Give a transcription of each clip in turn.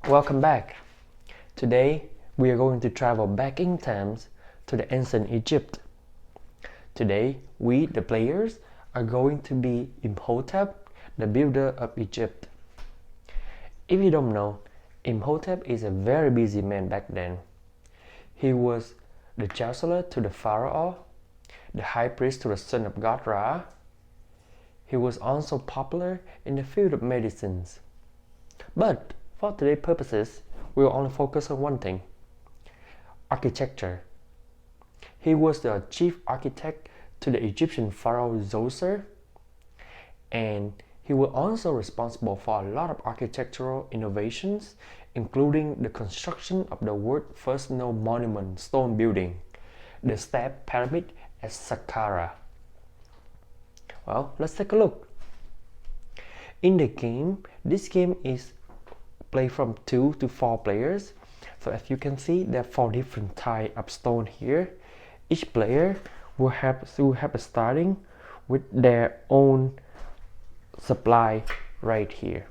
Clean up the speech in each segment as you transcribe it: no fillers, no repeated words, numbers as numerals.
Welcome back. Today we are going to travel back in time to the ancient Egypt. Today we, the players, are going to be Imhotep, the builder of Egypt. If you don't know, Imhotep is a very busy man back then. He was the chancellor to the pharaoh, the high priest to the son of god Ra. He was also popular in the field of medicines. But for today's purposes, we will only focus on one thing: architecture. He was the chief architect to the Egyptian pharaoh Djoser, and he was also responsible for a lot of architectural innovations, including the construction of the world's first known monument stone building, the Step Pyramid at Saqqara. Well, let's take a look. In the game, this game is played from 2 to 4 players. So as you can see, there are 4 different types of stone here. Each player will have a starting with their own supply right here.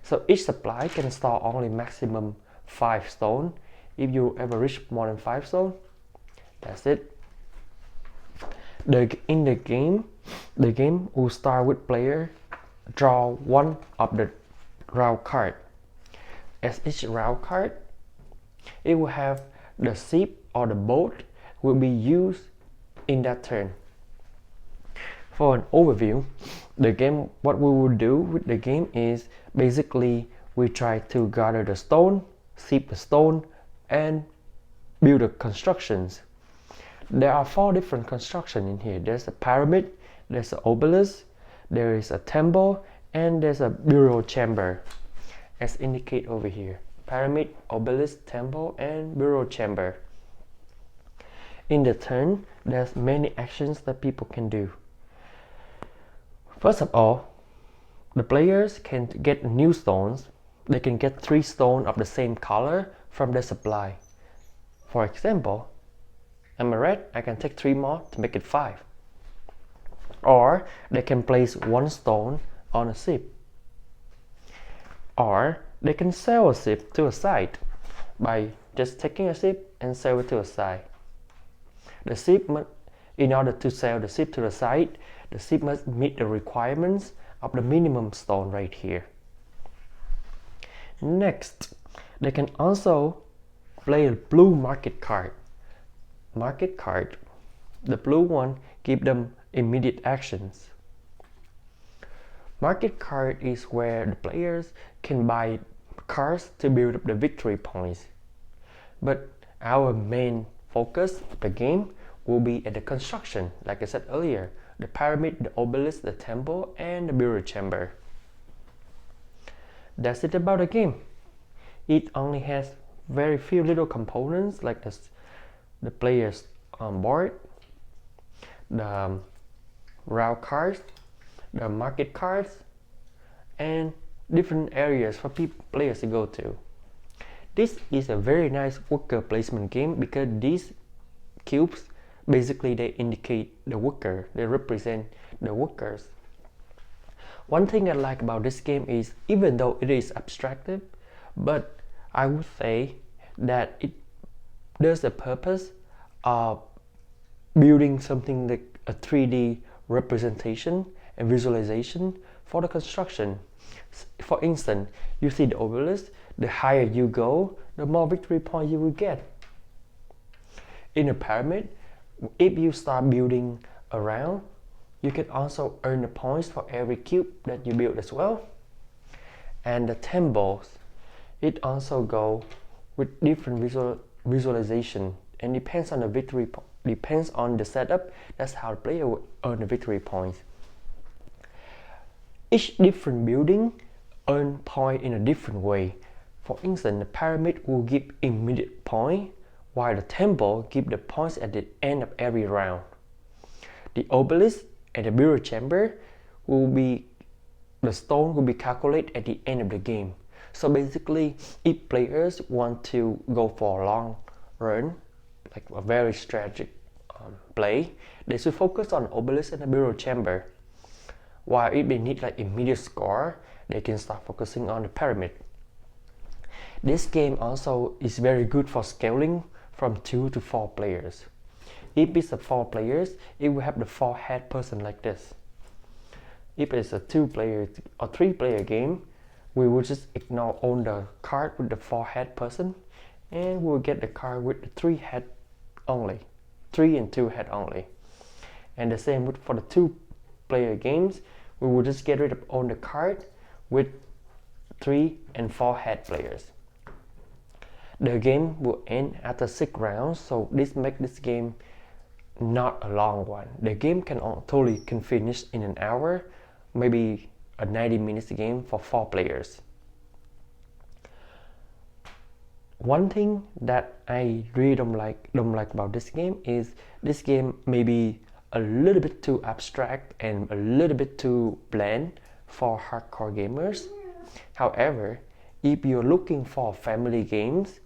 So each supply can store only maximum 5 stone. If you ever reach more than 5 stone, that's it. In the game will start with player draw one of the round card. As each round card, it will have the ship or the boat will be used in that turn. For an overview, the game, what we will do with the game is basically we try to gather the stone, ship the stone, and build the constructions. There are 4 different constructions in here. There's a pyramid, there's an obelisk, there is a temple, and there's a burial chamber, as indicated over here: pyramid, obelisk, temple, and burial chamber. In the turn, there's many actions that people can do. First of all, the players can get new stones. They can get 3 stones of the same color from the supply. For example, I'm a red, I can take 3 more to make it 5. Or they can place 1 stone on a ship. Or they can sell a ship to a side by just taking a ship and sell it to a side. In order to sell the ship to the side, the ship must meet the requirements of the minimum stone right here. Next, they can also play a blue market card. The blue one give them immediate actions. Market card is where the players can buy cards to build up the victory points. But our main focus of the game will be at the construction, like I said earlier: the pyramid, the obelisk, the temple, and the burial chamber. That's it about the game. It only has very few little components like the players board, the round cards, the market cards, and different areas for players to go to. This is a very nice worker placement game because these cubes basically they indicate the worker, they represent the workers. One thing I like about this game is, even though it is abstractive, but I would say that it does a purpose of building something like a 3D representation and visualization for the construction. For instance, you see the obelisk, the higher you go, the more victory points you will get. In a pyramid, if you start building around, you can also earn the points for every cube that you build as well. And the temples, it also go with different visualization, and depends on the setup. That's how the player will earn the victory points. Each different building earn point in a different way. For instance, the pyramid will give immediate point, while the temple give the points at the end of every round. The obelisk and the burial chamber the stone will be calculated at the end of the game. So basically, if players want to go for a long run, like a very strategic play, they should focus on obelisk and the burial chamber. While if they need like immediate score, they can start focusing on the pyramid. This game also is very good for scaling from 2 to 4 players. If it's a 4 players, it will have the 4 head person like this. If it's a 2 player or 3 player game, we will just ignore all the card with the 4 head person, and we'll get the card with the 3 head only, 3 and 2 head only. And the same with for the 2 player games, we will just get rid of all the card with 3 and 4 head players. The game will end after 6 rounds, so this makes this game not a long one. The game totally can finish in an hour, maybe a 90 minutes game for 4 players. One thing that I really don't like about this game is this game may be a little bit too abstract and a little bit too bland for hardcore gamers. However, if you're looking for family games,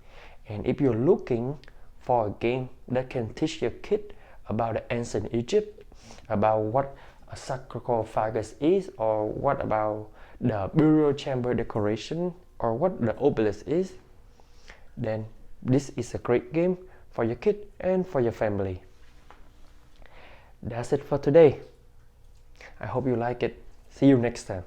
and if you're looking for a game that can teach your kid about the ancient Egypt, about what a sarcophagus is, or what about the burial chamber decoration, or what the obelisk is, then this is a great game for your kid and for your family. That's it for today. I hope you like it. See you next time.